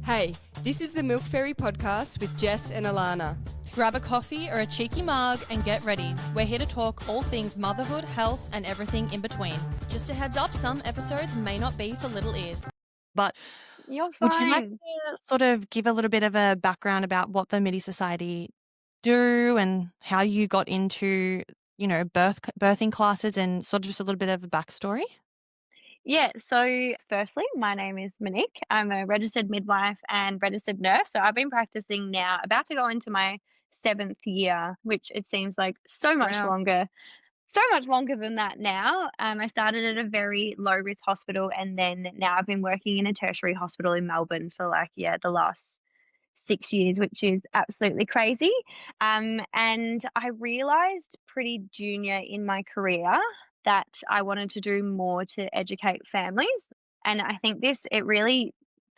Hey, this is the Milk Fairy podcast with Jess and Alana. Grab a coffee or a cheeky mug and get ready. We're here to talk all things motherhood, health, and everything in between. Just a heads up, some episodes may not be for little ears. But You're would you like fine. to sort of give a little bit of a background about what the Middee Society do and how you got into, birthing classes and sort of just a little bit of a backstory? Yeah, so firstly, my name is Monique. I'm a registered midwife and registered nurse. So I've been practicing now, about to go into my 7th year, which it seems like Wow. so much longer than that now. I started at a very low risk hospital, and then now I've been working in a tertiary hospital in Melbourne for the last 6 years, which is absolutely crazy. And I realized pretty junior in my career that I wanted to do more to educate families. And I think it really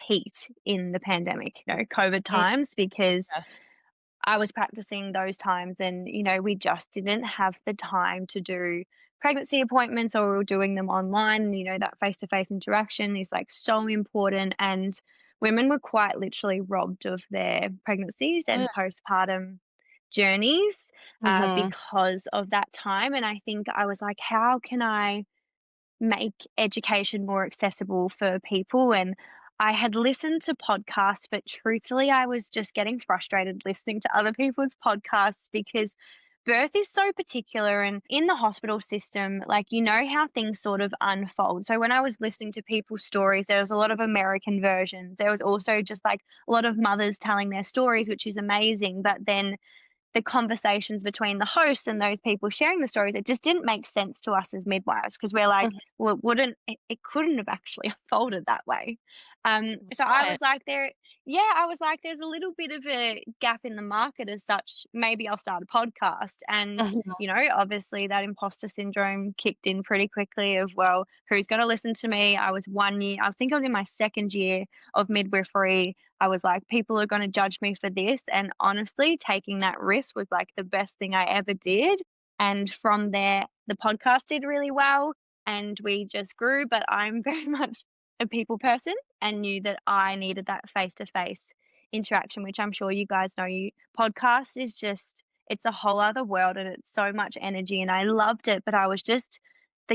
peaked in the pandemic, COVID Mm, times, because yes. I was practicing those times and, we just didn't have the time to do pregnancy appointments, or we were doing them online. That face to face interaction is like so important. And women were quite literally robbed of their pregnancies Mm. and postpartum journeys Mm-hmm. because of that time. And I think I was like, how can I make education more accessible for people? And I had listened to podcasts, but truthfully, I was just getting frustrated listening to other people's podcasts because birth is so particular. And in the hospital system, how things sort of unfold. So when I was listening to people's stories, there was a lot of American versions. There was also just like a lot of mothers telling their stories, which is amazing. But then the conversations between the hosts and those people sharing the stories, it just didn't make sense to us as midwives, because we're like, well, it couldn't have actually unfolded that way. So I Right. was like, there's a little bit of a gap in the market as such. Maybe I'll start a podcast. And, Mhm. obviously that imposter syndrome kicked in pretty quickly of, well, who's going to listen to me? I think I was in my 2nd year of midwifery. I was like, people are going to judge me for this. And honestly, taking that risk was like the best thing I ever did. And from there, the podcast did really well and we just grew. But I'm very much a people person and knew that I needed that face to face interaction, which I'm sure you guys know. Podcast is just, it's a whole other world and it's so much energy. And I loved it. But I was just,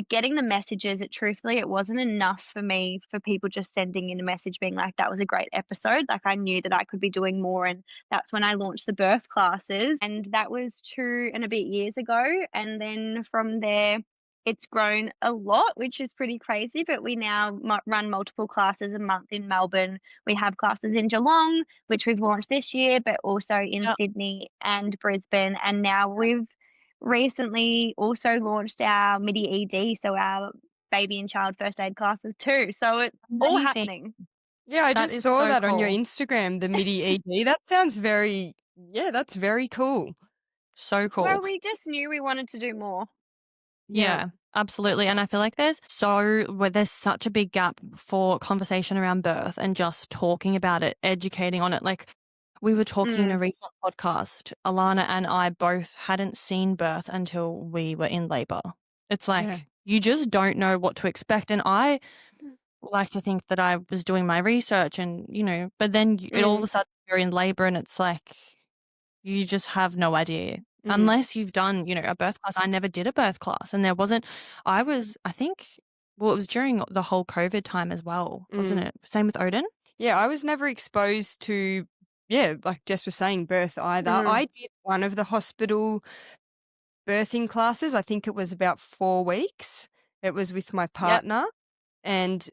getting the messages, it wasn't enough for me for people just sending in a message being like, that was a great episode. Like, I knew that I could be doing more. And that's when I launched the birth classes. And that was 2 and a bit years ago. And then from there, it's grown a lot, which is pretty crazy. But we now run multiple classes a month in Melbourne. We have classes in Geelong, which we've launched this year, but also in Yep. Sydney and Brisbane. And now we've recently also launched our Middee ED, so our baby and child first aid classes too. So it's all Amazing. happening. Yeah, I That just is saw so that on your cool. Instagram, the Middee ED. That sounds that's very cool. So Well, cool. we just knew we wanted to do more. Yeah. Yeah, absolutely. And I feel like there's such a big gap for conversation around birth and just talking about it, educating on it. Like we were talking in a Mm, recent podcast, Alana and I both hadn't seen birth until we were in labor. It's Yeah. like you just don't know what to expect. And I like to think that I was doing my research and, but then all of mm, a sudden you're in labor and it's like you just have no idea Mm-hmm. unless you've done, a birth class. I never did a birth class and I think, well, it was during the whole COVID time as well, wasn't Mm. it? Same with Odin? Yeah, I was never exposed to, like Jess was saying, birth either. mm. I did one of the hospital birthing classes. I think it was about 4 weeks. It was with my Yep. partner. And,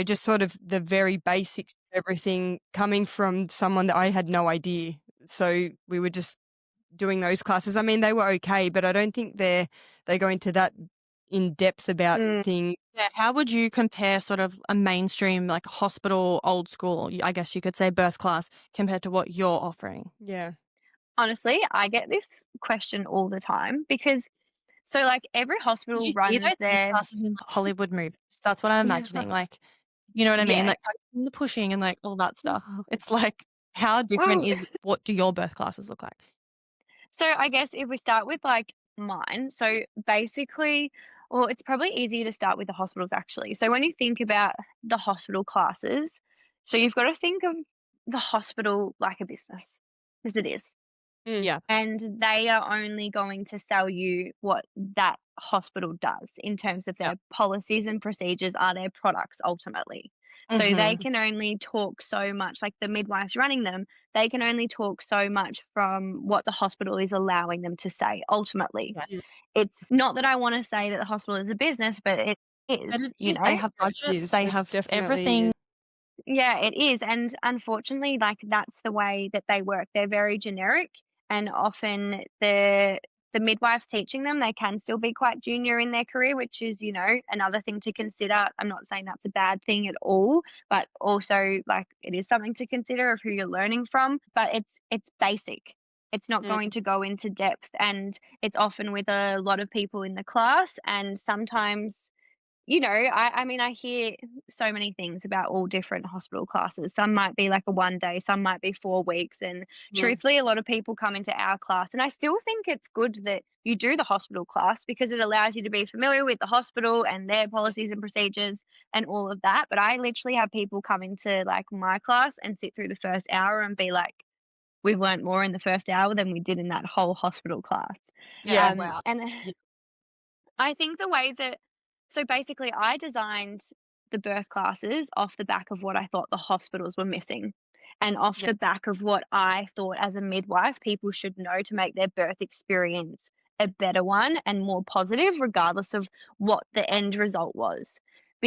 just sort of the very basics of everything coming from someone that I had no idea. So we were just doing those classes. I mean, they were okay, but I don't think they go into that in depth about Mm. things. Yeah. How would you compare sort of a mainstream, like hospital, old school, I guess you could say birth class compared to what you're offering? Yeah. Honestly, I get this question all the time because every Did hospital you see runs those birth their classes in Hollywood movies? That's what I'm imagining. Like, you know what I mean? yeah. Like practicing the pushing and like all that stuff. It's like, how different Well, what do your birth classes look like? so I guess if we start with mine, so basically, well, it's probably easier to start with the hospitals actually. So when you think about the hospital classes, so you've got to think of the hospital like a business, because it is. Mm. Yeah. And they are only going to sell you what that hospital does in terms of Yeah. their policies and procedures are their products ultimately. So they Mhm. can only talk so much, like the midwives running them, they can only talk so much from what the hospital is allowing them to say ultimately. Mm. Yes. It's not that I want to say that the hospital is a business, but it But is, it is. They have It budgets, is. they It's have definitely everything. is. yeah, it is, and unfortunately, like, that's the way that they work. They're very generic, and often the midwives teaching them, they can still be quite junior in their career, which is, another thing to consider. I'm not saying that's a bad thing at all, but also, like, it is something to consider of who you're learning from, but it's basic. It's not going Mm. to go into depth, and it's often with a lot of people in the class, and sometimes I mean, I hear so many things about all different hospital classes. Some might be like a one day, some might be 4 weeks. And Mm. truthfully, a lot of people come into our class. And I still think it's good that you do the hospital class because it allows you to be familiar with the hospital and their policies and procedures and all of that. But I literally have people come into like my class and sit through the first hour and be like, we've learned more in the first hour than we did in that whole hospital class. Yeah, Yeah. wow. And Yeah. I think the way that so basically I designed the birth classes off the back of what I thought the hospitals were missing and off Yeah. the back of what I thought as a midwife people should know to make their birth experience a better one and more positive regardless of what the end result was.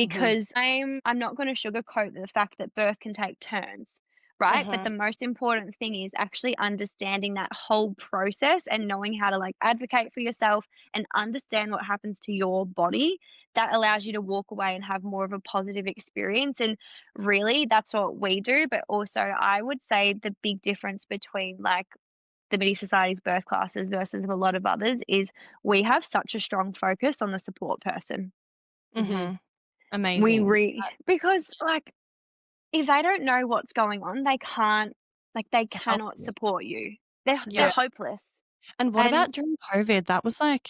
Mhm. Because I'm not going to sugarcoat the fact that birth can take turns, right? But Uh-huh. the most important thing is actually understanding that whole process and knowing how to like advocate for yourself and understand what happens to your body, that allows you to walk away and have more of a positive experience. And really, that's what we do. But also, I would say the big difference between like the Middee Society's birth classes versus a lot of others is we have such a strong focus on the support person. Mhm. Mhm. Amazing. Because like if they don't know what's going on, they Help cannot you. support you. They're Yeah. Yeah. hopeless. And what And about during COVID? That was like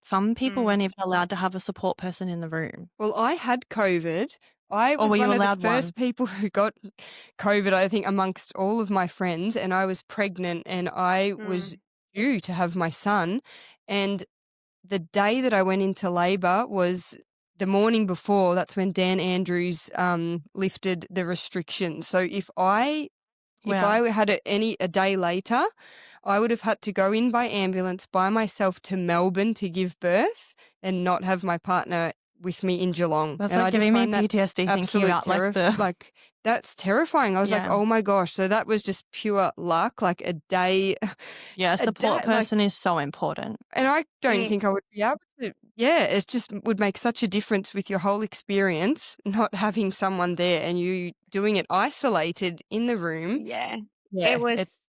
some people mm, weren't even allowed to have a support person in the room. Well, I had COVID. I Or was were you one of the allowed one? first people who got COVID, I think, amongst all of my friends, and I was pregnant and I was mm, due to have my son. And the day that I went into labor was the morning before. That's when Dan Andrews lifted the restrictions. So if I Wow. had it a day later, I would have had to go in by ambulance by myself to Melbourne to give birth and not have my partner with me in Geelong. That's And like I just giving me find that PTSD thinking absolute about like the like that's terrifying. I was like, yeah. "Oh my gosh." So that was just pure luck, like a day Yeah, a a day support like person is so important. and I don't it, think I would be able to. Yeah, it just would make such a difference with your whole experience not having someone there and you doing it isolated in the room. yeah, it Yeah, it's was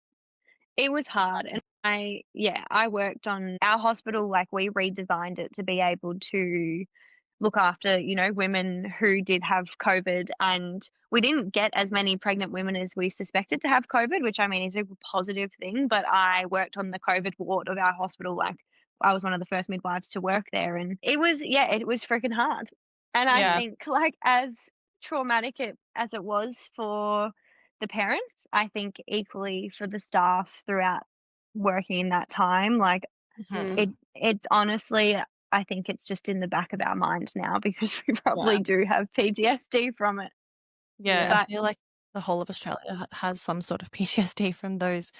It was hard, and I worked on our hospital, like, we redesigned it to be able to look after, women who did have COVID, and we didn't get as many pregnant women as we suspected to have COVID, which, I mean, is a positive thing, but I worked on the COVID ward of our hospital, like, I was one of the first midwives to work there, and it was freaking hard, and I Yeah. think, like, as traumatic as it was for the parents, I think equally for the staff throughout working in that time, like, mhm, it's honestly I think it's just in the back of our mind now because we Yeah. probably do have PTSD from it. Yeah, I yeah, But feel like the whole of Australia has some sort of PTSD from those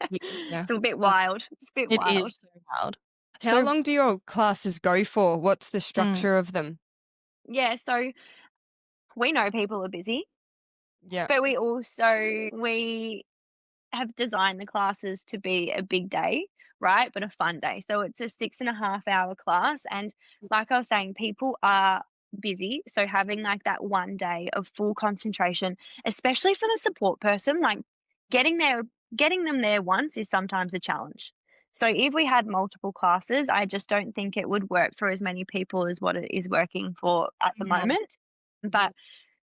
years. yeah. it's a bit Like, wild. It's a bit it is wild. so wild. How So long do your classes go for? What's the mm, structure of them? Yeah, so we know people are busy, Yeah. but we have designed the classes to be a big day, right? But a fun day. So it's a 6.5 hour class. And like I was saying, people are busy. So having like that one day of full concentration, especially for the support person, like getting there, getting them there once is sometimes a challenge. So if we had multiple classes, I just don't think it would work for as many people as what it is working for at the Mhm, moment. But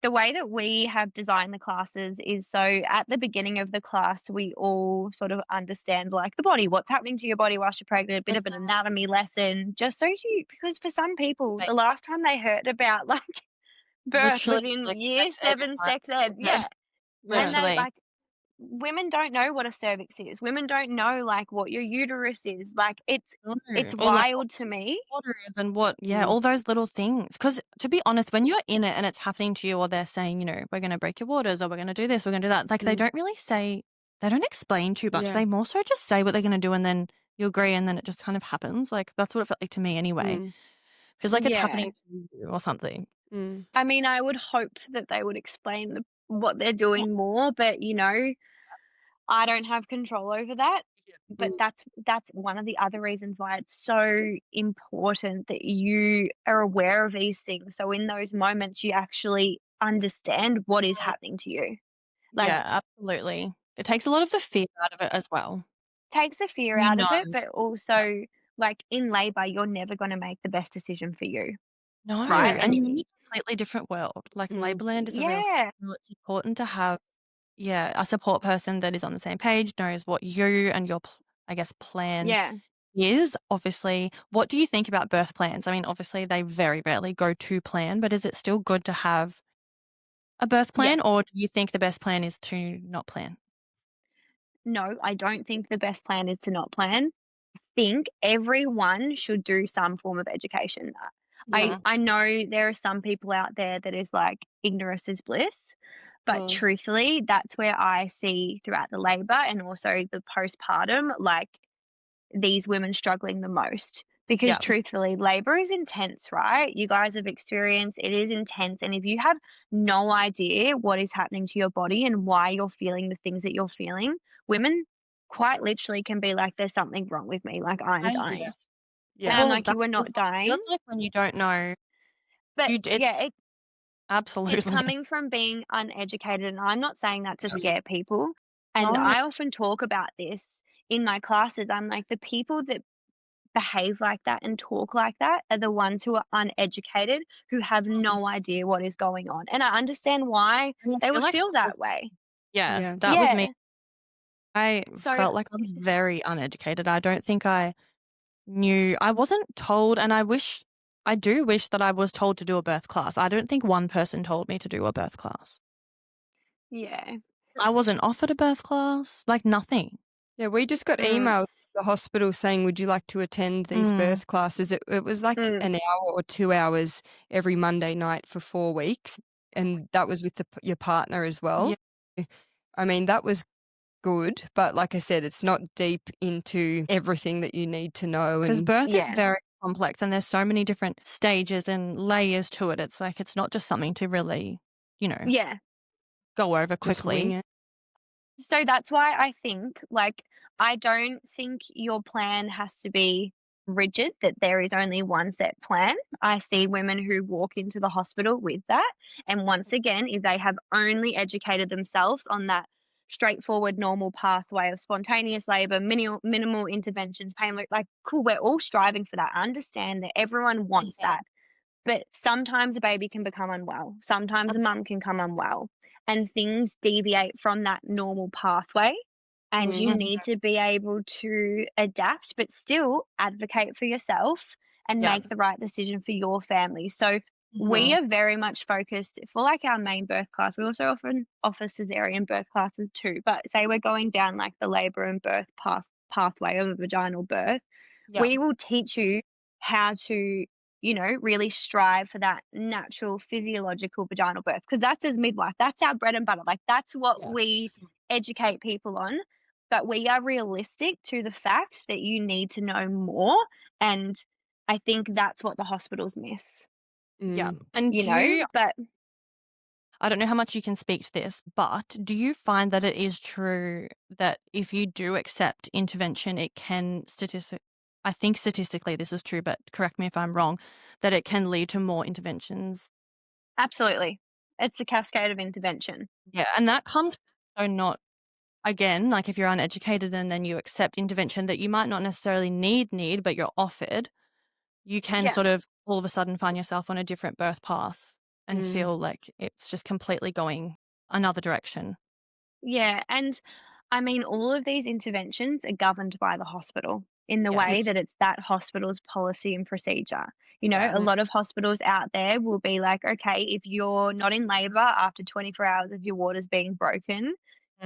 the way that we have designed the classes is so at the beginning of the class, we all sort of understand like the body, what's happening to your body whilst you're pregnant, a bit of an mhm, anatomy lesson, just so because for some people, like, the last time they heard about like birth literally was in like year sex ed in seven my sex ed. yeah, Yeah. And yeah. they literally. like women don't know what a cervix is. Women don't know, like, what your uterus is. Like, No, it's or like what wild to me. water is and what yeah, Mm, all those little things. Because to be honest, when you're in it and it's happening to you or they're saying, "We're gonna break your waters," or "We're gonna do this, we're gonna do that," like, mm, they don't explain too much. yeah, They more so just say what they're gonna do and then you agree and then it just kind of happens. Like, that's what it felt like to me anyway. mm, Feels like it's Yeah. happening to you or something. mm, I mean, I would hope that they would explain what they're Yeah, doing more, but, I don't have control over that. yeah. But mm, that's one of the other reasons why it's so important that you are aware of these things. So in those moments, you actually understand what is Mm, happening to you. Like, yeah, absolutely. It takes a lot of the fear out of it as well. takes the fear You out of know. it, but also, like, in labor, you're never going to make the best decision for you, No, right? yeah, and And you're in a completely different world. Like, mm, Labourland is a real yeah, thing. It's important to have, yeah, a support person that is on the same page, knows what you and your, I guess, plan yeah, is. Obviously, what do you think about birth plans? I mean, obviously, they very rarely go to plan, but is it still good to have a birth yes. plan, or do you think the best plan is to not plan? No, I don't think the best plan is to not plan. Think everyone should do some form of education. I Yeah. I know there are some people out there that is like ignorance is bliss, but mm, truthfully, that's where I see throughout the labor and also the postpartum, like these women struggling the most. Because Yeah. truthfully, labor is intense, right? You guys have experienced it is intense. And if you have no idea what is happening to your body and why you're feeling the things that you're feeling, women quite literally can be like, there's something wrong with me, like I'm dying. yes, And yeah, I'm Well, like, that you are is not what it dying. feels like when you don't know. But It yeah, it's absolutely. coming from being uneducated. And I'm not saying that to scare people. And No. I often talk about this in my classes. I'm like, the people that behave like that and talk like that are the ones who are uneducated, who have no idea what is going on. And I understand why And I they feel would like feel that that was way. yeah, yeah, that was me. Yeah. I So, felt like I was very uneducated. I don't think I knew I wasn't told, and I do wish that I was told to do a birth class. I don't think one person told me to do a birth class. yeah. I wasn't offered a birth class, like nothing. yeah. We just got Mm, emailed from the hospital saying, "Would you like to attend these Mm, birth classes?" It was like mm, an hour or 2 hours every Monday night for 4 weeks, and that was with your partner as yeah, well. I mean, that was good, but like I said, it's not deep into everything that you need to know because and birth is yeah. very complex and there's so many different stages and layers to it. It's like it's not just something to really, you know, Yeah. go over just wing quickly. it. So that's why I think, like, I don't think your plan has to be rigid, that there is only one set plan. I see women who walk into the hospital with that. And once again, if they have only educated themselves on that straightforward, normal pathway of spontaneous labor, minimal interventions, pain, like, cool, we're all striving for that. I understand that everyone wants Yeah. that. But sometimes a baby can become unwell. Sometimes a mum can come unwell, and things deviate from that normal pathway. And you Mm, Mhm. need to be able to adapt, but still advocate for yourself and Yeah. make the right decision for your family. So we Mhm. are very much focused for like our main birth class. We also often offer cesarean birth classes too. But say we're going down like the labor and birth pathway of a vaginal birth, Yeah. we will teach you how to, really strive for that natural physiological vaginal birth because that's as midwife, that's our bread and butter. Like that's what Yeah. we educate people on. But we are realistic to the fact that you need to know more. And I think that's what the hospitals miss, Yeah. mm. And do you but I don't know how much you can speak to this, but do you find that it is true that if you do accept intervention, it can I think statistically this is true, but correct me if I'm wrong, that it can lead to more interventions? absolutely. It's a cascade of intervention. Yeah. And that comes so not again, like if you're uneducated and then you accept intervention that you might not necessarily need, but you're offered, you can Yeah. sort of all of a sudden find yourself on a different birth path and Mm, feel like it's just completely going another direction. Yeah, and I mean, all of these interventions are governed by the hospital in the way Yes. yes. that it's that hospital's policy and procedure. Yeah. A Yeah. lot of hospitals out there will be like, okay, if you're not in labor after 24 hours of your waters being broken,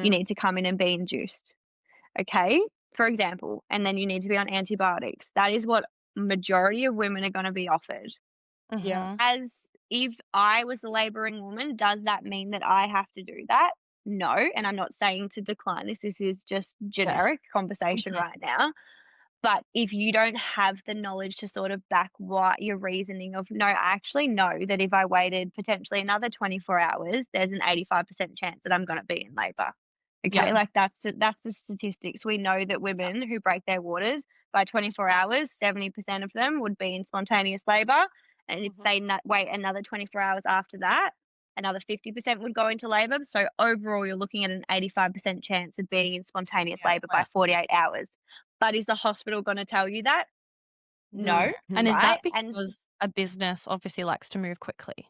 you Mm. need to come in and be induced. Okay? For example, and then you need to be on antibiotics. That is what majority of women are going to be offered. Yeah. Mhm. As if I was a laboring woman, does that mean that I have to do that? No, and I'm not saying to decline this. This is just Yes. generic conversation Mhm. right now. But if you don't have the knowledge to sort of back what your reasoning of, no, I actually know that if I waited potentially another 24 hours, there's an 85% chance that I'm going to be in labor. Yeah. Okay, like that's the statistics. We know that women who break their waters by 24 hours, 70% of them would be in spontaneous labor, and if Mhm. they wait another 24 hours after that, another 50% would go into labor. So overall, you're looking at an 85% chance of being in spontaneous Yeah. labor by 48 hours. But is the hospital gonna tell you that? No. No, And Mhm. is right? that And because a business obviously likes to move quickly?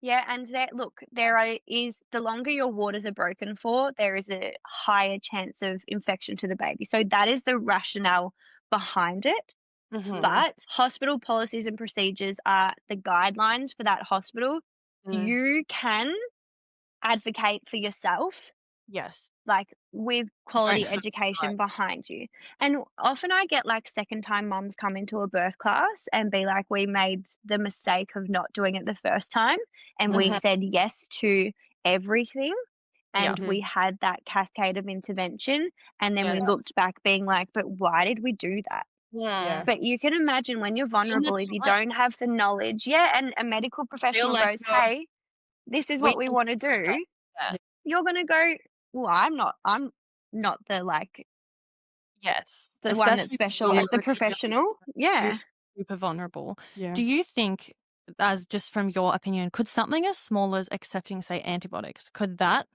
yeah, and there look, there is the longer your waters are broken for, there is a higher chance of infection to the baby. So that is the rationale behind it. Mhm. But hospital policies and procedures are the guidelines for that hospital. Mm. You can advocate for yourself, Yes. like, with You don't quality have to go. education behind you. And often I get, like, second-time mums come into a birth class and be like, "We made the mistake of not doing it the first time, and we Mhm. said yes to everything, Yeah. and Mhm. we had that cascade of intervention, and then Yeah, we that's looked back being like, 'But why did we do that?'" Yeah. yeah. But you can imagine when you're 'Cause you're in the vulnerable, if you time. don't have the knowledge, yeah, and a medical You feel professional like goes, you're "Hey, this is what we weakening wanna further. do," Yeah. Yeah. you're gonna go, "Well, I'm not the, like, Yes. the one that's Especially when special, Yeah. like the you're in a young professional." you're Yeah. super vulnerable. Yeah. Do you think, as just from your opinion, could something as small as accepting, say, antibiotics, could that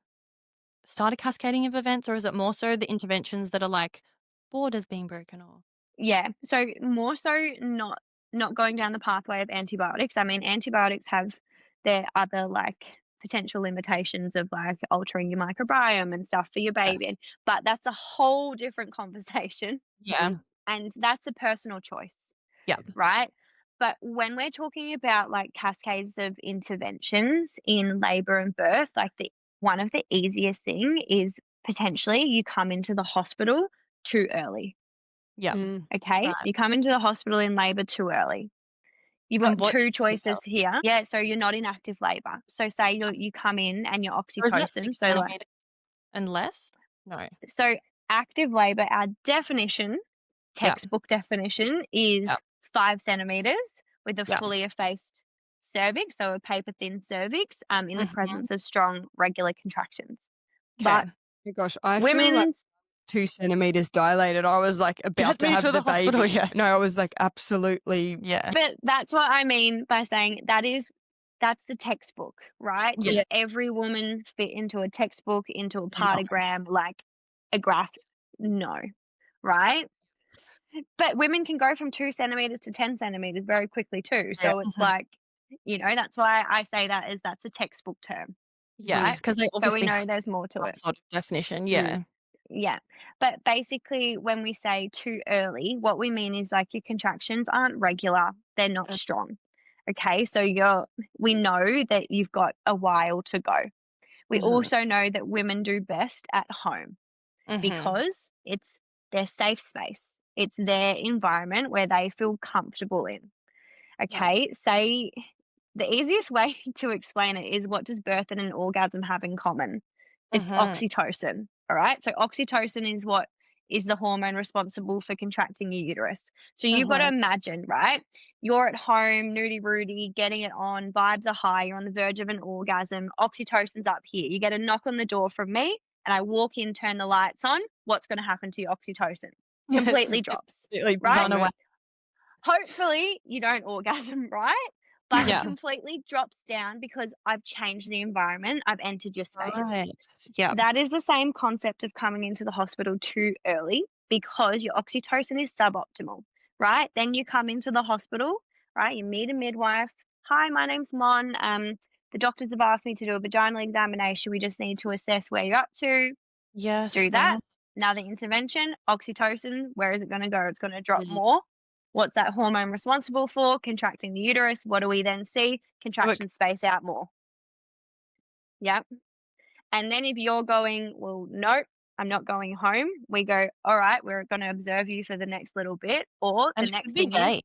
start a cascading of events, or is it more so the interventions that are like borders being broken or Yeah. So more so not going down the pathway of antibiotics. I mean, antibiotics have their other, like, potential limitations of, like, altering your microbiome and stuff for your baby, yes. but that's a whole different conversation, Yeah. Mm. and that's a personal choice, Yeah. right? But when we're talking about, like, cascades of interventions in labor and birth, like, the one of the easiest thing is potentially you come into the hospital too early. Yeah. Mm. Okay, Right. you come into the hospital in labour too early. You've And got what 2 needs to be choices early? here. Yeah, so you're not in active labour. So say you come in and you're Or isn't it oxytocin, 6 so, like, centimeters and less? No. so active labour, our definition, Yeah. textbook definition, Yeah. is 5 centimetres with a Yeah. fully effaced cervix, so a paper thin cervix, in the Mhm. presence of strong regular contractions. But 'Kay. Oh gosh, I feel like women's 2 centimeters dilated. I was, like, about Get to me have to the the hospital, baby. yeah. No, I was, like, absolutely. Yeah. But that's what I mean by saying that's the textbook, right? Yeah. Does Yeah. every woman fit into a textbook, into a No. partogram, like a graph? No, right? But women can go from 2 centimeters to 10 centimeters very quickly too. Yeah. So it's Mhm. like, that's why I say that as that's a textbook term, Yes, right? Mm. 'cause they But we obviously know have there's more to some it. sort of definition, Mm. yeah. Yeah. But basically, when we say too early, what we mean is like your contractions aren't regular, they're not Mm, strong. Okay. So we know that you've got a while to go. We Mhm. also know that women do best at home mhm. because it's their safe space, it's their environment where they feel comfortable in. Yeah. Okay. Say the easiest way to explain it is, what does birth and an orgasm have in common? It's Mhm. oxytocin. All right. So oxytocin is what is the hormone responsible for contracting your uterus. So you've got to Mhm. imagine, right? You're at home, nudie Rudy, getting it on, vibes are high, you're on the verge of an orgasm, oxytocin's up here. You get a knock on the door from me, and I walk in, turn the lights on. What's going to happen to your oxytocin? It's Completely drops, Completely right? run away. plummet. Hopefully, you don't orgasm, right? But it Yeah. completely drops down because I've changed the environment, I've entered your space. Right. Yeah. That is the same concept of coming into the hospital too early because your oxytocin is suboptimal, right? Then you come into the hospital, right? You meet a midwife. Hi, my name's Mon. The doctors have asked me to do a vaginal examination. We just need to assess where you're up to. Yes, Do that. right. Another intervention, oxytocin, where is it going to go? It's going to drop Mm. more. What's that hormone responsible for? Contracting the uterus. What do we then see? So it Contractions space out more. Yep. And then if you're going, "Well, nope, I'm not going home," we go, "All right, we're gonna observe you for the next little bit," or the And it could next be thing is days.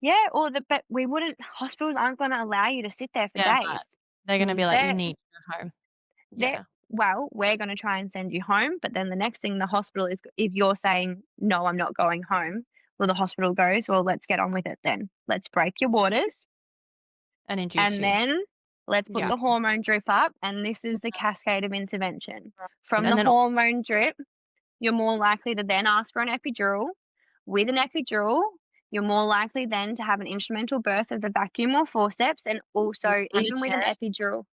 yeah, or the but we wouldn't hospitals aren't gonna allow you to sit there for Yeah, right. days. They're gonna Mm. be like, "You They're need to go home." they're Yeah. well, we're gonna try and send you home, but then the next thing the hospital is if you're saying, "No, I'm not going home," well, the hospital goes, "Well, let's get on with it then. Let's break your waters, And induce and you. then let's put Yeah. the hormone drip up," and this is the cascade of intervention. From the And then hormone drip, you're more likely to then ask for an epidural. With an epidural, you're more likely then to have an instrumental birth of the vacuum or forceps, and also and a even with an tear. epidural.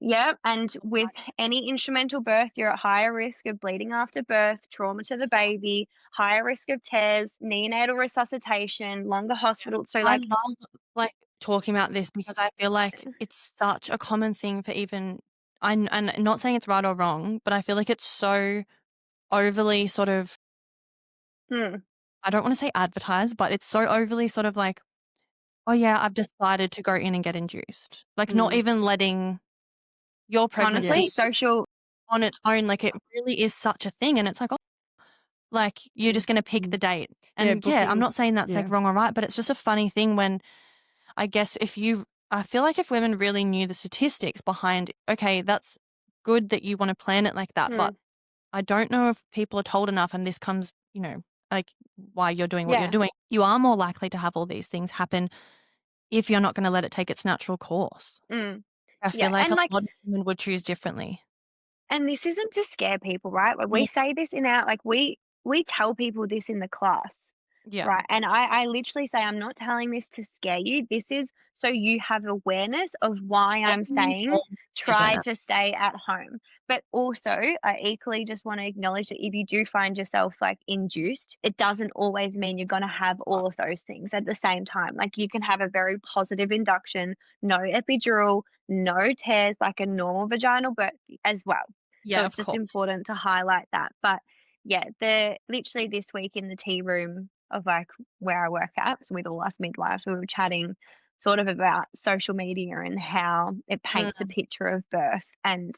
Yep, and with any instrumental birth, you're at higher risk of bleeding after birth, trauma to the baby, higher risk of tears, neonatal resuscitation, longer hospital. So, I like, love, like, talking about this because I feel like it's such a common thing for even and not saying it's right or wrong, but I feel like it's so overly sort of hmm, I don't wanna say advertised, but it's so overly sort of like, "Oh, yeah, I've decided to go in and get induced." Like, not Mm. even letting your Yeah. honestly, pregnancy social. on its own, like, it really is such a thing, and it's like, "Oh," like, you're Mm. just gonna pick the Mm. date. Yeah, And, yeah, I'm booking. not saying that's, like, Yeah. wrong or right, but it's just a funny thing when I guess I feel like if women really knew the statistics behind, okay, that's good that you wanna plan it like that, Hmm, but I don't know if people are told enough, and this comes, like, why you're doing what you're yeah. doing. You are more likely to have all these things happen if you're not gonna let it take its natural course. Mm, I feel yeah, like and a like, lot of women would choose differently. and this isn't to scare people, right? Like Yeah, we say this in our like we tell people this in the class, yeah. right? And I literally say I'm not telling this to scare you. This is so you have awareness of why Make I'm an saying informed try decision. to stay at home. But also, I equally just want to acknowledge that if you do find yourself like induced, it doesn't always mean you're going to have all of those things at the same time. Like you can have a very positive induction, no epidural, no tears, like a normal vaginal birth as well. So Yeah, it's of just course. important to highlight that. But yeah, the literally this week in the tea room of like where I work at, so with all us midwives, we were chatting sort of about social media and how it paints a Mm, picture of birth and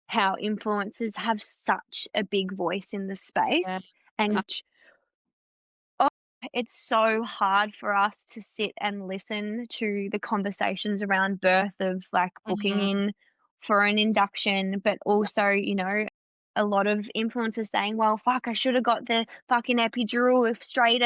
how influencers have such a big voice in the yeah. space. Uh, And oh, it's so hard for us to sit and listen to the conversations around birth of like booking mhm, in for an induction, but yeah, also, a lot of influencers saying, "Well, fuck, I should have got the fucking epidural if straight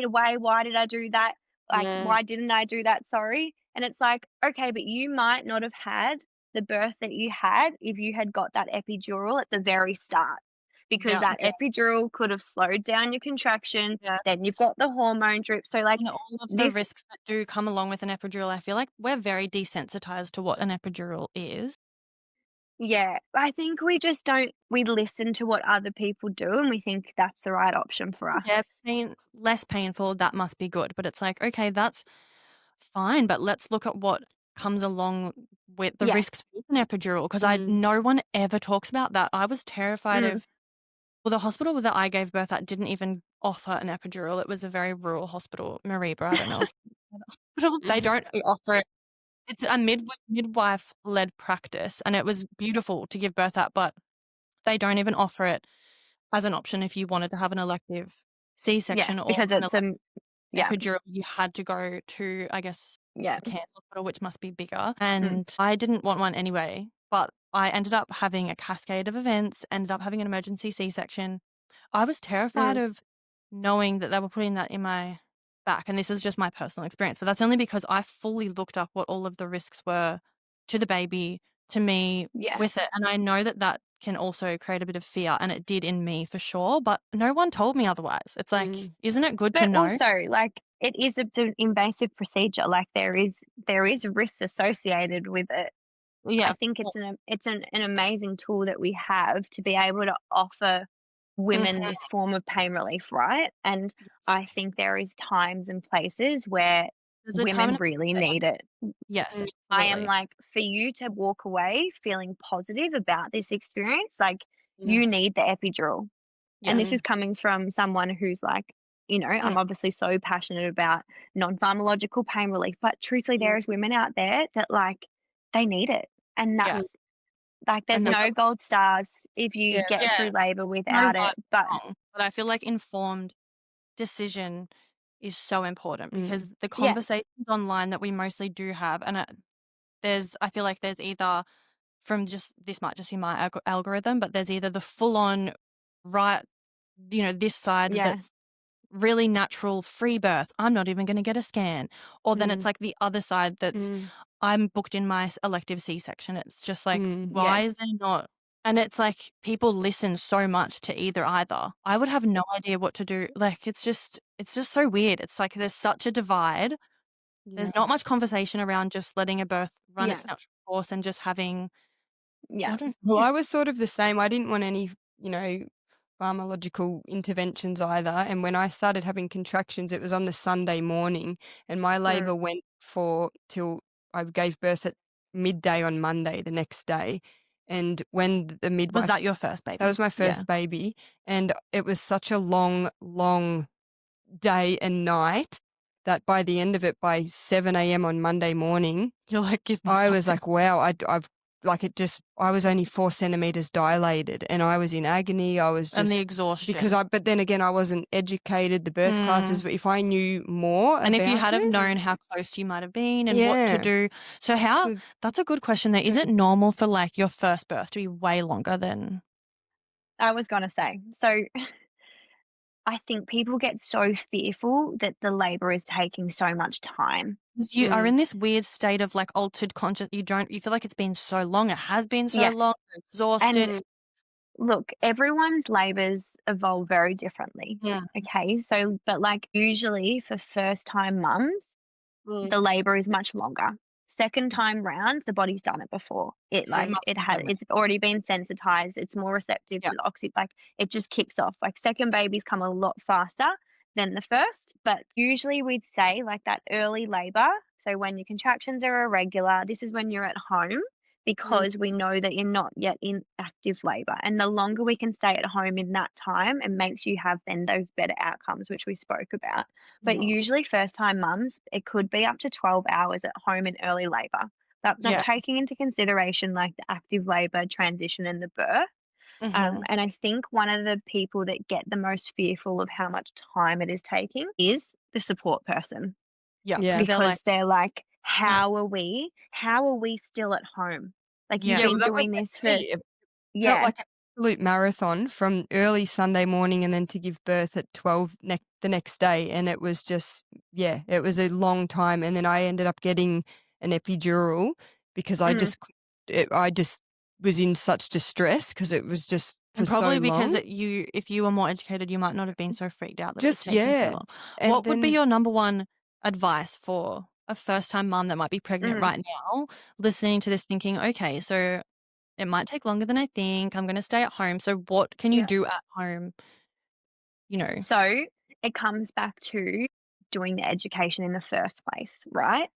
away. Why did I do that? Like, Yeah. why didn't I do that? Sorry." And it's like, okay, but you might not have had the birth that you had if you had got that epidural at the very start because yeah, that yeah, epidural could have slowed down your contraction. Then you've yes. got the hormone drip. So, like, And all of the this, risks that do come along with an epidural, I feel like we're very desensitized to what an epidural is. yeah, I think we just don't, we listen to what other people do and we think that's the right option for us. Yeah, less painful, that must be good, but it's like, okay, that's fine, but let's look at what comes along with the Yeah. risks with an epidural, 'cause I Mm. no one ever talks about that. I was terrified Mm. of well, the hospital that I gave birth at didn't even offer an epidural. It was a very rural hospital, Mareeba, I don't know if hospital, they don't offer it. It's a midwife-led practice, and it was beautiful to give birth at, but they don't even offer it as an option if you wanted to have an elective Yes, C-section or because an it's, elective yeah, epidural, you had to go to, I guess, yeah. a cancer hospital, which must be bigger, Mm. and I didn't want one anyway, but I ended up having a cascade of events, ended up having an emergency C-section. I was terrified Mm. of knowing that they were putting that in my back, and this is just my personal experience, but that's only because I fully looked up what all of the risks were to the baby, to me Yeah. with it, and I know that that can also create a bit of fear, and it did in me for sure, but no one told me otherwise. It's like, Mm. isn't it good to But know? also, like, it is an invasive procedure. Like, there is risks associated with it. Yeah, I of think course. it's an amazing tool that we have to be able to offer women Mhm. this form of pain relief, right? And I think there is times and places where There's a time women and a really place for need it. yes, Mm. I am absolutely. like, for you to walk away feeling positive about this experience, like, Mm. you need the epidural. And Yeah. this is Mm. coming from someone who's like, Mm. I'm obviously so passionate about non-pharmacological pain relief, but truthfully, there Mm. is women out there that like they need it. And Yeah. that's Like, there's Another no gold stars if you Yeah, get Yeah, through labour no without right it, but or wrong, but I feel like informed decision is so important because mm, the yeah, conversations online that we mostly do have, and I feel like there's either from just this might just be my algorithm, but there's either the full on right, this side yeah, that's really natural free birth. I'm not even going to get a scan. Or then it's mm, like the other side that's mm, I'm booked in my elective C-section. It's just like, yeah, why is there not? And it's like people listen so much to either. I would have no idea what to do. Like it's just so weird. It's like there's such a divide. yeah, There's not much conversation around just letting a birth run yeah, its natural course and just having yeah. I don't Well, know. I was sort of the same. I didn't want any, pharmacological interventions either. And when I started having contractions, it was on the Sunday morning, and my Mm. labour went for till I gave birth at midday on Monday the next day. And when the Was midwife, that your first that baby? was my Yeah. first baby, and it was such a long, long day and night that by the end of it, by 7 a.m. on Monday morning, You're like, give me I was something. like, wow, I've like it just, I was only 4 centimeters dilated and I was in agony. I was And the just, because exhaustion. but then again, I wasn't educated, the birth classes, Mm. but if I knew more And if you about had have it, known how close you might have been and what to yeah. do. So how So, that's a good question there. Is it normal for like your first birth to be way longer than I was gonna say, so I think people get so fearful that the labour is taking so much time. 'cause you are mm, in this weird state of like altered conscious you feel like it's been so long, it has been so Yeah, long, you're and exhausted. mm, look, everyone's labours evolve very differently, Yeah. okay? So but, like, usually for first-time mums, mm, the labour is much longer. Second time round, the body's done it before. mm, Muscle memory. It's already been sensitized, it's more receptive Yeah. to the like, it just kicks off. Like, second babies come a lot faster than the first, but usually we'd say, like, that early labour, so when your contractions are irregular, this is when you're at home mm, because we know that you're not yet in active labour, and the longer we can stay at home in that time, it makes you have then those better outcomes, which we spoke about. But mm, usually first time mums, it could be up to 12 hours at home in early labour. That's not Yeah. taking into consideration like the active labour, transition and the birth. Mhm. And I think one of the people that get the most fearful of how much time it is taking is the support person Yeah, yeah. because 'cause they're because like, they're like, how are we still at home? Like you've yeah. Yeah, well, been that was doing it this for for me. Felt yeah, like an absolute marathon from early Sunday morning and then to give birth at 12 the next day, and it was just yeah, it was a long time, and then I ended up getting an epidural because mm, I just was in such distress because it was just for And so probably because long. if you were more educated, you might not have been so freaked out that it was Just taking so yeah, long. and What would be then your number one advice for a first-time mum that might be pregnant mm, right now, listening to this thinking, "Okay, so it might take longer than I think. I'm gonna stay at home." So what can you yeah. do at home, you know? So it comes back to doing the education in the first place, right?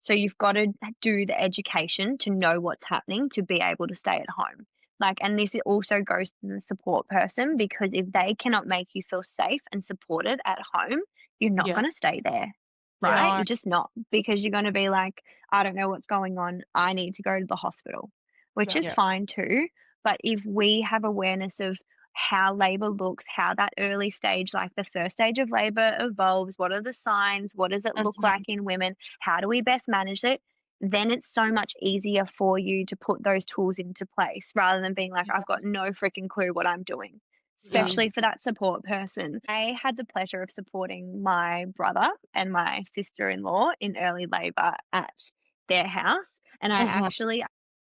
So you've got to do the education to know what's happening to be able to stay at home. Like, and this also goes to the support person because if they cannot make you feel safe and supported at home, you're not yeah, going to stay there, yeah, right? No. You're just not because you're going to be like, I don't know what's going on. I need to go to the hospital, which is Yeah. exactly. fine too. But if we have awareness of how labor looks, how that early stage, like the first stage of labor evolves, what are the signs, what does it look like Mhm. in women, how do we best manage it? Then it's so much easier for you to put those tools into place rather than being like, I've got no freaking clue what I'm doing, Yeah. Mm, especially for that support person. I had the pleasure of supporting my brother and my sister in law in early labor at their house. And Mhm.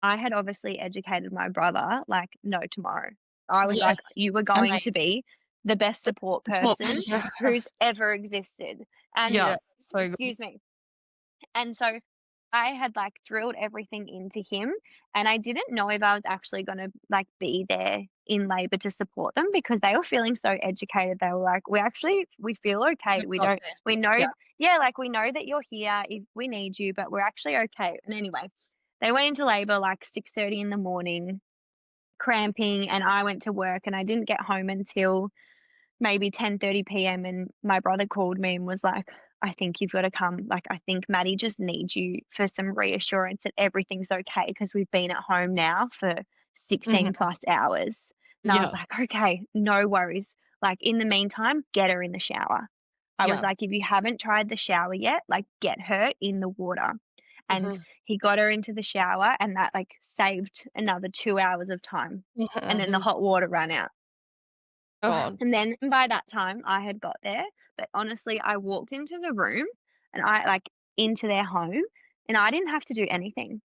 I had obviously educated my brother like no tomorrow. I was like, Yes. "You were going to Amazing. be the best The support support person person. who's ever existed." And Yeah. yeah, so good. excuse me. And so I had like drilled everything into him, and I didn't know if I was actually gonna like be there in labor to support them because they were feeling so educated. They were like, we feel okay. We've got this. We know, Yeah. yeah, like we know that you're here if we need you, but we're actually okay." And anyway, they went into labor like 6:30 in the morning, cramping, and I went to work and I didn't get home until maybe 10:30 PM, and my brother called me and was like, "I think you've gotta come. Like, I think Maddie just needs you for some reassurance that everything's okay because 'cause we've been at home now for 16 Mhm. plus hours. And I was Yeah. like, okay, no worries. Like, in the meantime, get her in the shower. I was Yeah. like, if you haven't tried the shower yet, like, get her in the water. And Mhm. he got her into the shower, and that like saved another 2 hours of time. And Mhm. then the Mhm. hot water ran out. Oh, God. And then by that time, I had got there, but honestly, I walked into the room and I like into their home, and I didn't have to do anything.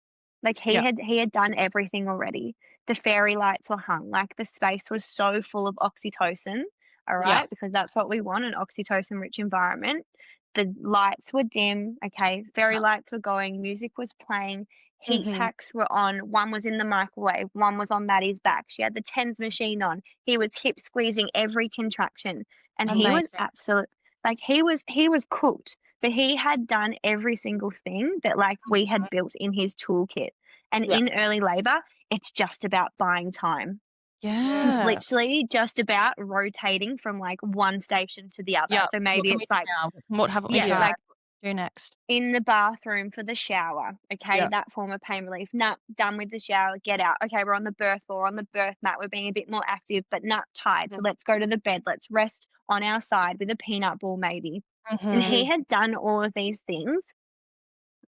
Like Yeah. he had done everything already. The fairy lights were hung, like the space was so full of oxytocin, all Yeah. right, because that's what we want, an oxytocin rich environment. The lights were dim, okay, fairy Yeah. lights were going, music was playing, heat Mhm. packs were on, one was in the microwave, one was on Maddie's back. She had the TENS machine on. He was hip squeezing every contraction, and he was Amazing. absolute like, he was cooked, but he had done every single thing that, like, we Mhm. had built in his toolkit, and Yeah. in early labor, it's just about buying time. yeah. It's Yeah. literally just about rotating from, like, one station to the other, Yeah. so What maybe can we it's, do like now? What haven't we yeah, Yeah. tried? like, What do next? in the bathroom for the shower, okay, Yeah. that form of pain relief. Nah, done with the shower, get out. Okay, we're on the birth floor, on the birth mat, we're being a bit more active, but not tired. So Mhm. let's go to the bed. Let's rest on our side with a peanut ball, maybe. And Mhm. he Mhm. had done all of these things.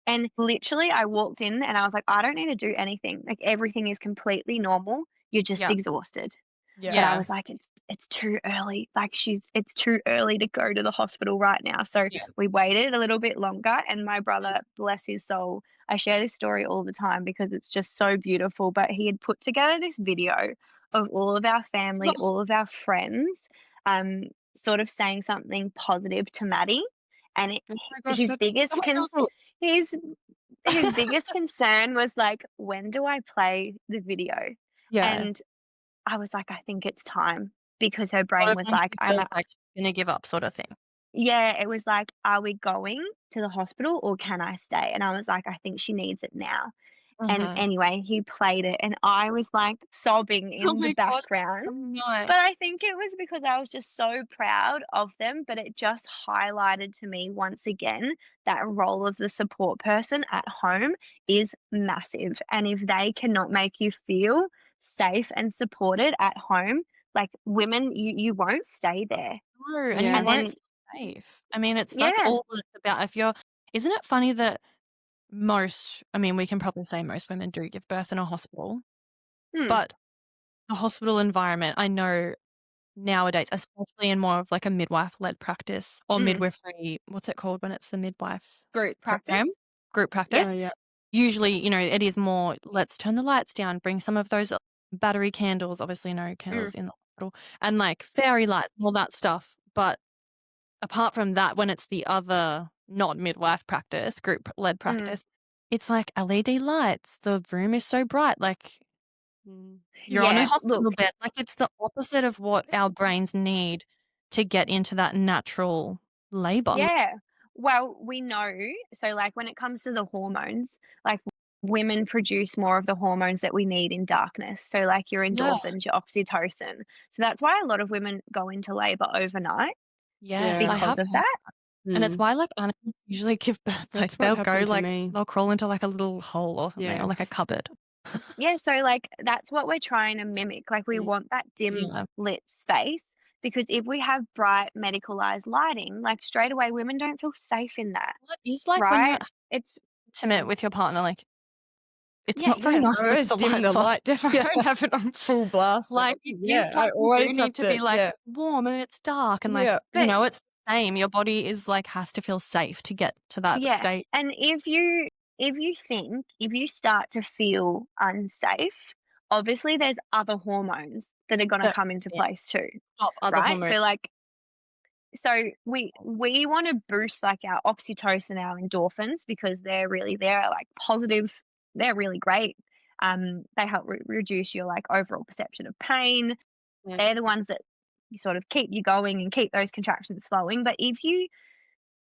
And literally, I walked in and I was like, I don't need to do anything. Like, everything is completely normal. You're just Yeah. exhausted. Yeah. But I Yeah. was like, it's too early. Like, it's too early to go to the hospital right now. So Yeah. we waited a little bit longer, and my Mm. brother, bless his soul, I share this story all the time because it's just so beautiful. But he had put together this video of all of our family, all of our friends, um, sort of saying something positive to Maddie. And Oh my gosh, his that's biggest so cool. his his biggest concern was like, when do I play the video? Yeah. And I was like, I think it's time, because her What brain if was when like, she I'm feels a like she's gonna give up sort of thing? yeah, it was like, are we going to the hospital or can I stay? And I was like, I think she needs it now. And Mhm. anyway, he played it and I was like sobbing Oh in the my gosh, background. so But nice. I think it was because I was just so proud of them, but it just highlighted to me once again that role of the support person at home is massive. And if they cannot make you feel safe and supported at home, like, women, you won't stay there. No, and you Yeah. And won't then feel safe. I mean, that's yeah. all that it's about. If you're Isn't it funny that I mean, we can probably say most women do give birth in a hospital, Hmm. but the hospital environment, I know nowadays, especially in more of like a midwife-led practice or Mm. midwifery, what's it called when it's the midwife's Group practice. program? Group Yep. Oh, practice. yeah. Usually, it is more, let's turn the lights down, bring some of those battery candles, obviously no Mm. candles in the hospital, and like fairy lights and all that stuff. But apart from that, when it's the other not midwife practice, group led Mm. practice, it's like LED lights. The room is so bright, like Mm. you're on a Yeah. hospital Look, bed. Like it's the opposite of what our brains need to get into that natural labor. yeah. Well, we know, so, like, when it comes to the hormones, like, women produce more of the hormones that we need in darkness. So, like, your Yeah. endorphins, your oxytocin. So that's why a lot of women go into labor overnight, is Yes, I Yeah. because have of heard. that. And it's Mm. why, like, animals usually give birth, like, That's what happened to me. they'll crawl into, like, a little hole or something, or, Yeah. like, a cupboard. Yeah, so, like, that's what we're trying to mimic. Like, we Mm. want that dim Yeah. lit space, because if we have bright medicalized lighting, like, straight away, women don't feel safe in that, What is like when you're right? It's intimate with your partner, like, it's yeah, not very Yes, I nice with always the dim the lights on. light down. I Yeah. don't have it on full blast on. Like, it is Yeah, I like you do always need have to be, to like, yeah. warm and it's dark and, like, Yeah. but it's the same. Your body is, like, has to feel safe to get to that yeah, state. and if you start to feel unsafe, obviously there's other hormones that are gonna That come into yeah, place too, stop other right? So, hormones. like, we wanna boost, like, our oxytocin, our endorphins, because they're, like, positive, they're really great. They help reduce your, like, overall perception of pain. Yeah. They're the ones that you sort of keep you going and keep those contractions flowing, but if you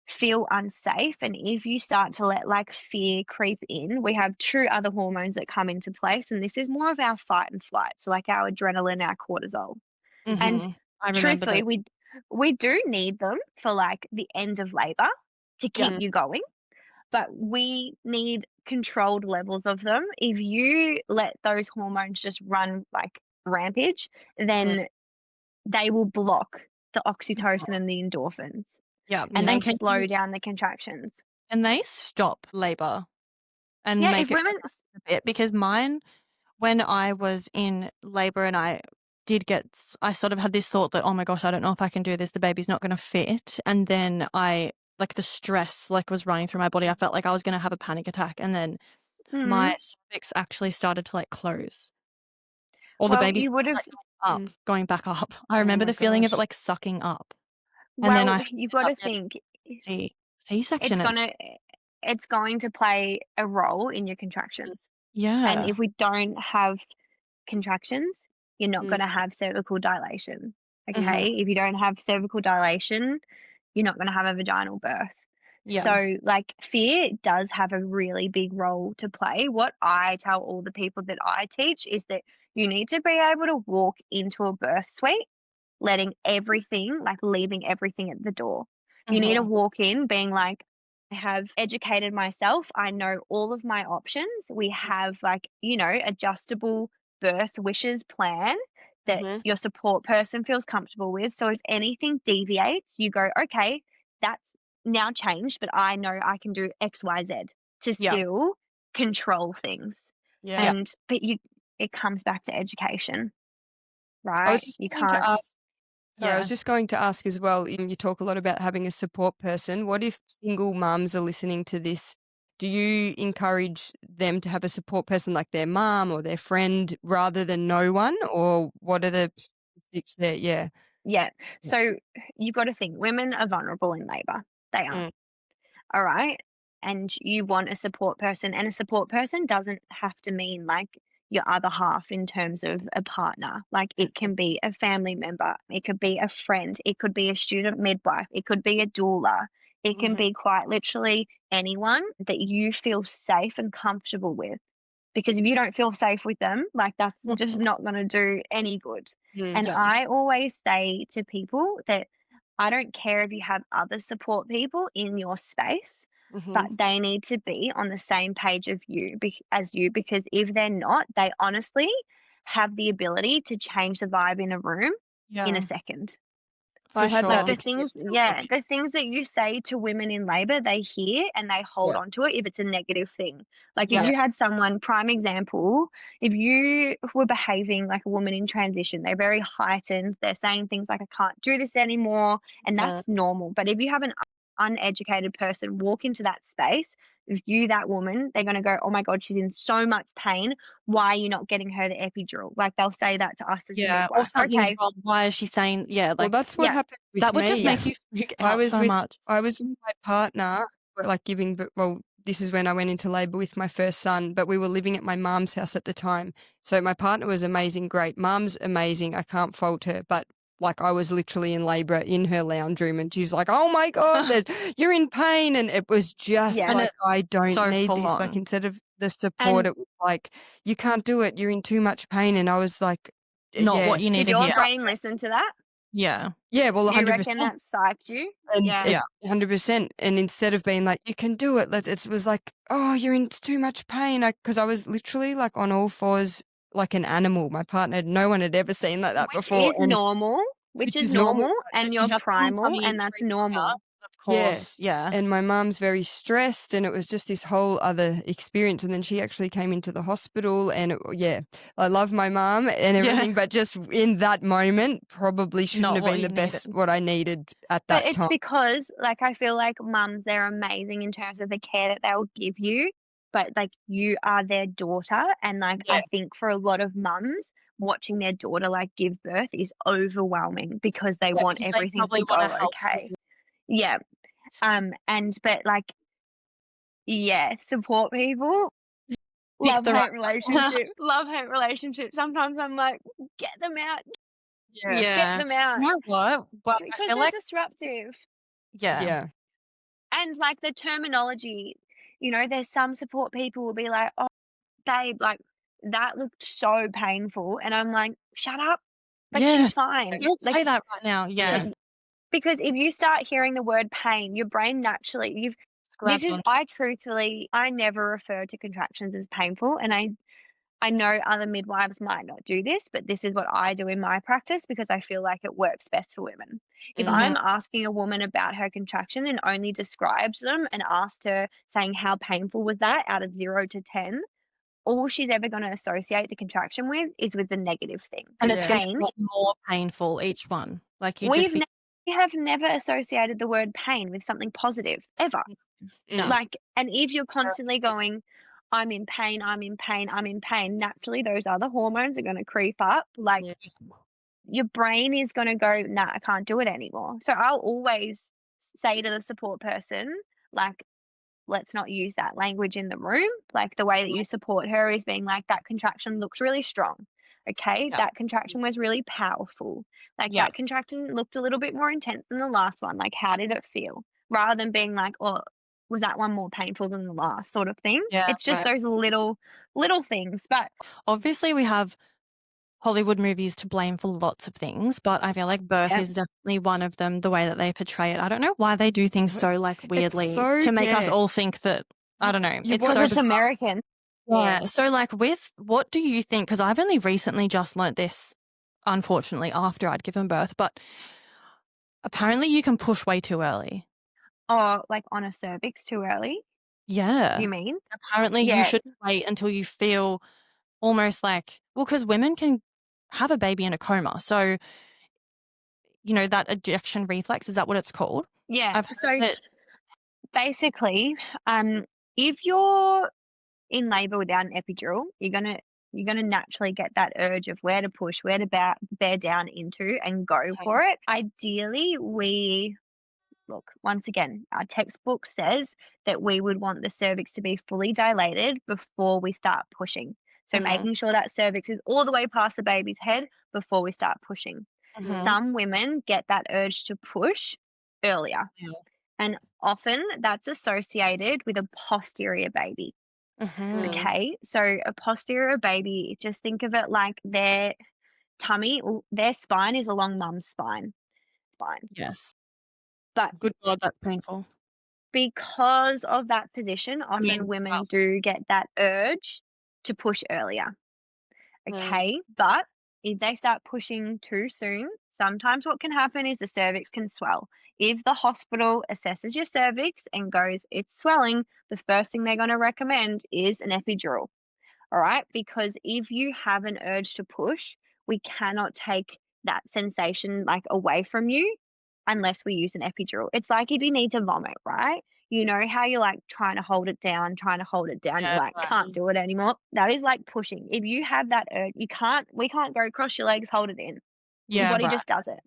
feel unsafe and if you start to let, like, fear creep in, we have 2 other hormones that come into place, and this is more of our fight and flight, so, like, our adrenaline, our cortisol. And Mhm. I remember truthfully, those. we do need them for, like, the end of labor to Yeah. keep you going, but we need controlled levels of them. If you let those hormones just run like rampage, Mm. then they will block the Mhm. oxytocin and the endorphins, Yeah, and Yeah. they and slow down the contractions. can they stop labor and Yeah, if make it go women back a bit? Because mine, when I was in labor and I did get I sort of had this thought that, "Oh my gosh, I don't know if I can do this, the baby's not gonna fit," and then the stress, was running through my body, I felt like I was gonna have a panic attack, and then mm, my cervix actually started to, close, or the well, baby you would started, have Mm. going back up. I Oh remember my the feeling of it, gosh. sucking up, and then I well, had to you get up gotta there think it's C-section at gonna it's going to play a role in your Mm. contractions, and Yeah. if we don't have contractions, you're not Mm. gonna have cervical dilation, Mhm. okay? If you don't have cervical dilation, you're not gonna have a vaginal birth. Yeah. So, like, fear does have a really big role to play. What I tell all the people that I teach is that you need to be able to walk into a birth suite, letting everything, like, leaving everything at the door. You need to Mhm. walk in being like, I have educated myself. I know all of my options. We have, like, adjustable birth wishes plan that Mhm. your support person feels comfortable with. So if anything deviates, you go, okay, that's now changed, but I know I can do XYZ to Yeah. still control things. Yeah. Yeah. But it comes back to education, I was right? just You going to can't, ask Sorry, I was Yeah. just going to ask as well, you talk a lot about having a support person. What if single mums are listening to this? Do you encourage them to have a support person like their mum or their friend rather than no one? Or what are the specifics there? Yeah. yeah. Yeah. So you've got to think women are vulnerable in labor. They are. Mm. All right. And you want a support person, and a support person doesn't have to mean like your other half in terms of a partner. Like it can be a family member, it could be a friend, it could be a student midwife, it could be a doula, it can Mhm. be quite literally anyone that you feel safe and comfortable with. Because if you don't feel safe with them, like that's just not going to do any good. Mm. And Yeah. I always say to people that I don't care if you have other support people in your space, but Mhm. they need to be on the same page of as you, because if they're not, they honestly have the ability to change the vibe in a room in a Yeah. second. I For had Like that sure. the things, experience a little yeah, bit. the things that you say to women in labor, they hear and they hold Yeah. on to it if it's a negative thing. Like if Yeah. Yeah. you had someone, prime example, if you were behaving like a woman in transition, they're very heightened, they're saying things like, I can't do this anymore, and Yeah. that's normal. But if you have an uneducated person walk into that space, view that woman, they're going to go, oh my God, she's in so much pain. Why are you not getting her the epidural? Like they'll say that to us as the Yeah, or midwife. something's Okay, wrong. Why is she saying Well, that's what yeah, happened with that would just yeah, me. make you freak I out was so with much. I was with my partner, but, like, giving b well, this is when I went into labour with my first son, but we were living at my mum's house at the time. So my partner was amazing, great. Mum's amazing, I can't fault her, but, like, I was literally in labour in her lounge room, and she's like, "Oh my god, you're in pain," and it was just yeah. And like, it's "I don't so need full this." Like, on. instead of the support, And it was like, "You can't do it, you're in too much pain," and I was like, Not what yeah. you need did to your hear. brain listen to that? Yeah. Yeah, well, Do you reckon 100%. that psyched you? And Yeah. it Yeah. 100%, and instead of being like, "You can do it," it was like, "Oh, you're in too much pain," because I was literally, like, on all fours like an animal. My partner no one had ever seen like that Which before, is and normal, which which is is normal, normal, but and If you you're have someone primal, coming in and that's freaking out, normal. of yeah, course, yeah. and my mum's very stressed, and it was just this whole other experience, and then she actually came into the hospital, and yeah, I love my mum and Yeah, everything, but just in that moment, probably shouldn't not have what been you the needed. best what I needed at But that it's time. because, like, I feel like mums, they're amazing in terms of the care that they'll give you, but, like, you are their daughter, and, like, Yeah, I think for a lot of mums, watching their daughter, like, give birth is overwhelming because they yeah, want because they everything probably to wanna go help you. okay. Yeah, but, like, yeah, support people. Pick the right Love-hate relationship. Love-hate relationship. Sometimes I'm like, "Get them out, Yeah, get Yeah. them out," You know what? But I because feel they're like disruptive. yeah. yeah, And, like, the terminology, there's some support people will be like, "Oh, babe, like, that looked so painful," and I'm like, "Shut up. Like, Yeah. she's fine." Don't Like, say that right now. yeah. Yeah. because if you start hearing the word pain, your brain naturally This grabs is on. I never refer to contractions as painful, and I know other midwives might not do this, but this is what I do in my practice because I feel like it works best for women. If Mhm. I'm asking a woman about her contraction and only describes them and asked her saying how painful was that out of 0 to 10, all she's ever going to associate the contraction with is with the negative thing. And Because it's Yeah. gonna pain, get more painful each one. Like, you'd just we've be ne- we have never associated the word pain with something positive ever. no. Mm. Like, and if you're constantly going, I'm in pain, I'm in pain, I'm in pain, naturally those other hormones are going to creep up. Like, Mm. your brain is going to go, nah, I can't do it anymore. So I'll always say to the support person, like, let's not use that language in the room. Like, the way that you support her is being like, that contraction looked really strong. Okay. Yeah. That contraction was really powerful. Like, Yeah. that contraction looked a little bit more intense than the last one. Like, how did it feel? Rather than being like, oh, was that one more painful than the last sort of thing? Yeah, It's just right. those little things. But Obviously, we have Hollywood movies to blame for lots of things, but I feel like birth yeah, is definitely one of them, the way that they portray it. I don't know why they do things so, like, It's weirdly so to make us yeah. all think that I don't know, You it's because so watch it's bizarre. American. Yeah, so, like, with what do you think? Because 'cause I've only recently just learnt this, unfortunately, after I'd given birth, but apparently you can push way too early. Or like on a cervix too early, Yeah. you mean? Apparently you Yeah, should wait until you feel almost like well, because women can have a baby in a coma, so that ejection reflex, is that what it's called? yeah. I've heard So that. basically, if you're in labor without an epidural, you're gonna naturally get that urge of where to push, where to bear down into and go for it. Ideally, we look, once again, our textbook says that we would want the cervix to be fully dilated before we start pushing. So Mhm, making sure that cervix is all the way past the baby's head before we start pushing. mhm, Some women get that urge to push earlier, yeah, and often that's associated with a posterior baby. mhm, Mm. Okay, so a posterior baby, just think of it like their tummy, or their spine is along mum's spine. yes. But Good God, that's painful. because of that position, I often mean, well, women do get that urge to push earlier. Mm. Okay, but if they start pushing too soon, sometimes what can happen is the cervix can swell. If the hospital assesses your cervix and goes, it's swelling, the first thing they're going to recommend is an epidural. All right. Because if you have an urge to push, we cannot take that sensation like away from you unless we use an epidural. It's like if you need to vomit, right? You know how you're like trying to hold it down, you're yeah, like, right. can't do it anymore. That is like pushing. If you have that urge, we can't go cross your legs, hold it in. Your Yeah, body right. just does it.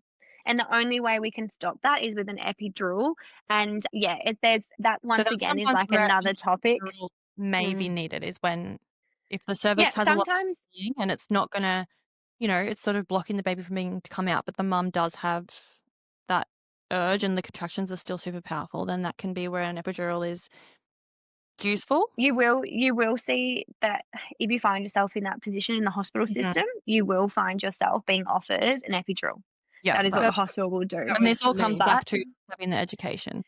And the only way we can stop that is with an epidural. And yeah, there's that So once that's again is sometimes like where an another topic. epidural may be Mm. needed is when if the Yeah, cervix has a lot sometimes. of bleeding and it's not gonna it's sort of blocking the baby from being to come out, but the mum does have that urge and the contractions are still super powerful, then that can be where an epidural is useful. You will see that if you find yourself in that position in the hospital Mhm. system, you will find yourself being offered an epidural. Yeah, That is what right. the That's hospital will do. that And this was all me. comes back But to having the education.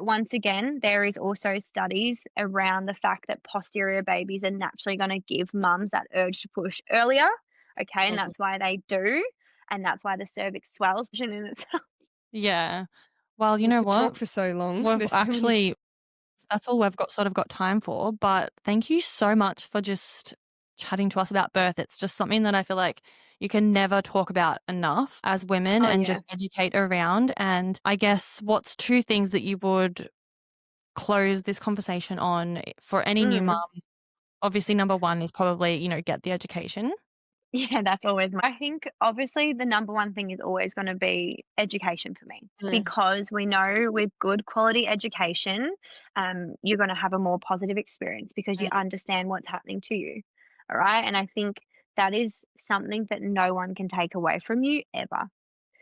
once again, there is also studies around the fact that posterior babies are naturally going to give mums that urge to push earlier. Okay, and Mhm. that's why they do, and that's why the cervix swells in itself. Yeah. Well, you We know could talk what? for so long. We've There's so many. actually that's all we've got time for, but thank you so much for just chatting to us about birth. It's just something that I feel like you can never talk about enough as women Oh and yeah. just educate around. And I guess what's two things that you would close this conversation on for any new mum? Mm. Obviously, number one is probably, get the education. Yeah, that's always I think obviously the number one thing is always going to be education for me Mm. because we know with good quality education, you're going to have a more positive experience because you Mm. understand what's happening to you. All right. And I think that is something that no one can take away from you ever.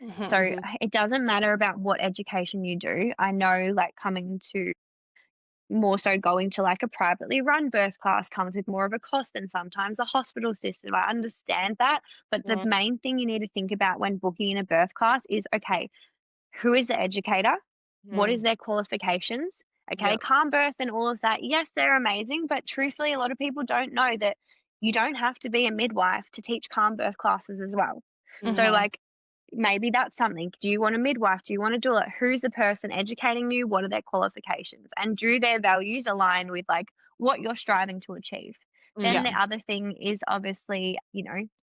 Mhm, So mhm. it doesn't matter about what education you do. I know, like, coming to more so going to like a privately run birth class comes with more of a cost than sometimes a hospital system. I understand that. But the Mm. main thing you need to think about when booking in a birth class is okay, who is the educator? What is Mm. their qualifications? Okay, Yep. calm birth and all of that. Yes, they're amazing, but truthfully, a lot of people don't know that you don't have to be a midwife to teach calm birth classes as well. So, Mhm. like, maybe that's something. Do you want a midwife? Do you want to do it? Who's the person educating you? What are their qualifications? And do their values align with like what you're striving to achieve? Then Yeah. the other thing is obviously,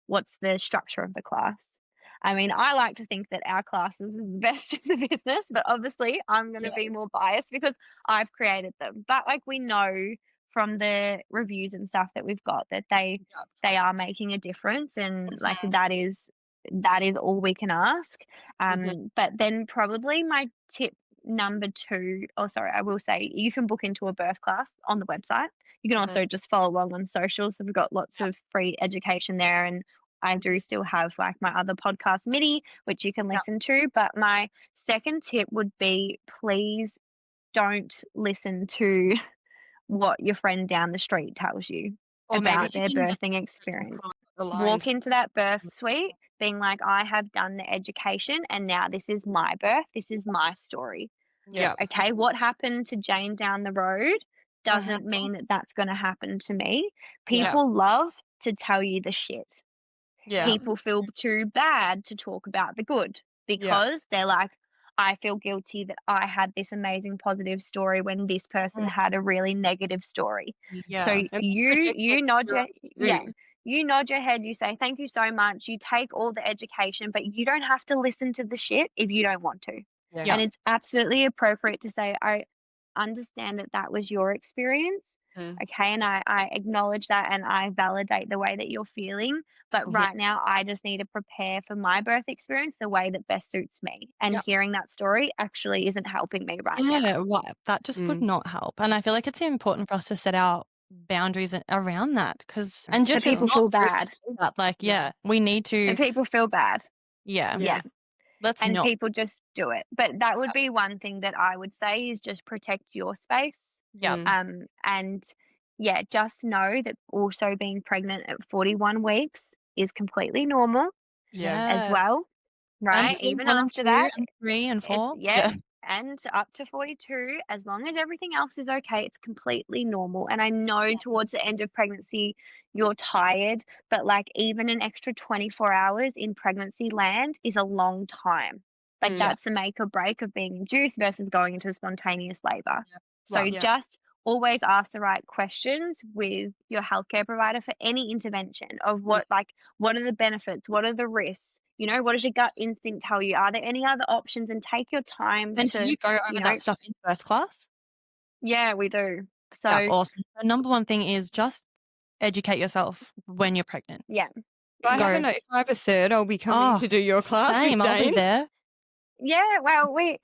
what's the structure of the class? I mean, I like to think that our classes are the best in the business, but obviously I'm going to Yeah. be more biased because I've created them. But like we know from the reviews and stuff that we've got that Yep. they are making a difference, and like Mhm. that is all we can ask. Mhm. But then probably my tip number two, oh sorry, I will say you can book into a birth class on the website. You can Mhm. also just follow along on socials. So we've got lots Yep. of free education there, and I do still have like my other podcast, Middee, which you can Yep. listen to. But my second tip would be please don't listen to what your friend down the street tells you Or maybe about their even the birthing experience. aligned. Walk into that birth suite being like, I have done the education and now this is my birth, this is my story. Yep. Okay, what happened to Jane down the road Mhm. doesn't mean that that's going to happen to me. Yep. People love to tell you the shit. Yeah. People feel too bad to talk about the good Yep. because they're like, I feel guilty that I had this amazing positive story when this person Mm. had a really negative story. So Yeah. And they you project it you nod onto your us yeah, too. you nod your head, you say thank you so much, you take all the education, but you don't have to listen to the shit if you don't want to. Yeah. And Yeah. it's absolutely appropriate to say, I understand that that was your experience. Mm. Okay, and I acknowledge that and I validate the way that you're feeling. But Mhm. right now, I just need to prepare for my birth experience the way that best suits me. And Yep. hearing that story actually isn't helping me right now. Yeah, what that just would Mm. not help, and I feel like it's important for us to set our boundaries around that because and So just it's people Sure. not feel rude to bad. say that, like, Yeah. yeah, we need And to people feel bad. yeah, Yeah. Yeah. let's And not people just do it. But that would Yep. be one thing that I would say is just protect your space. yeah, Mm. And yeah, just know that also being pregnant at 41 weeks is completely normal Yeah. as yes, well, and right? 4, Even 1 and after 2 that, and 3 and it's 4, yeah, yeah, and up to 42, as long as everything else is okay, it's completely normal. And I know towards the end of pregnancy, you're tired, but like even an extra 24 hours in pregnancy land is a long time. Like Mm. yeah, that's the make or break of being induced versus going into spontaneous labor. Yep. So Yep. just always ask the right questions with your healthcare provider for any intervention of Mm. what are the benefits, what are the risks, what does your gut instinct tell you? Are there any other options? And take your time and do to, you go you over know that stuff in birth class? yeah, we do. Yep, So, awesome. The number one thing is just educate yourself when you're pregnant. yeah, If I have yeah. a Go, no if I have a third, I'll be coming "Oh, to do your class with same, I'll be Dane. there." Yeah, well, we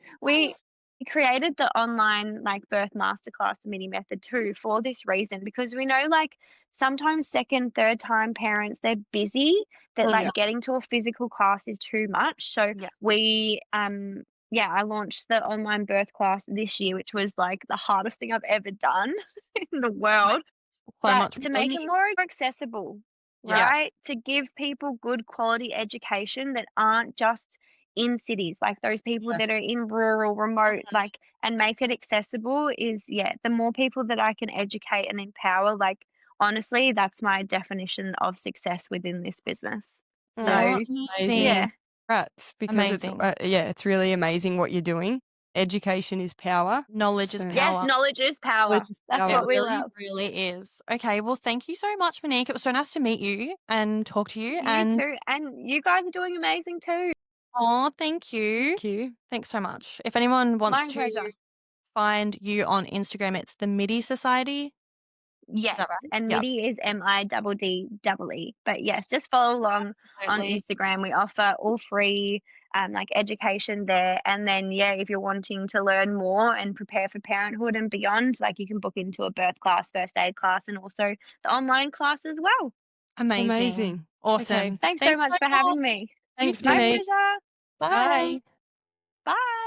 created the online like birth masterclass mini method too for this reason because we know like sometimes second, third time parents they're busy that Mhm. like getting to a physical class is too much. So Yeah. we yeah, I launched the online birth class this year, which was like the hardest thing I've ever done in the world. So But much to make it money. more accessible, Yeah. right? To give people good quality education that aren't just in cities, like those people Yeah. that are in rural, remote, like, and make it accessible is, yeah, the more people that I can educate and empower, like, honestly, that's my definition of success within this business. Yeah. Oh, So, Amazing. amazing, yeah. Congrats, because it's amazing. yeah, it's really amazing what you're doing. Education is power. Knowledge is So Yes, power. knowledge is power. knowledge is That's It power. what we really, love. really is. Okay, well, thank you so much, Monique. It was so nice to meet you and talk to you. You And too. And you guys are doing amazing too. oh, thank you. Thank you. Thanks so much. If anyone wants My to pleasure. find you on Instagram, it's the Middee Society. Is Yes, that right? and Yep, Middee is Middee. But yes, just follow along on absolutely. Instagram. We offer all free like education there. And then yeah, if you're wanting to learn more and prepare for parenthood and beyond, like you can book into a birth class, first aid class, and also the online class as well. Amazing. Amazing. Okay. Awesome. Thanks so Thanks so much for having much. me. You Thanks, My too. Monique. pleasure. Bye. Bye. Bye.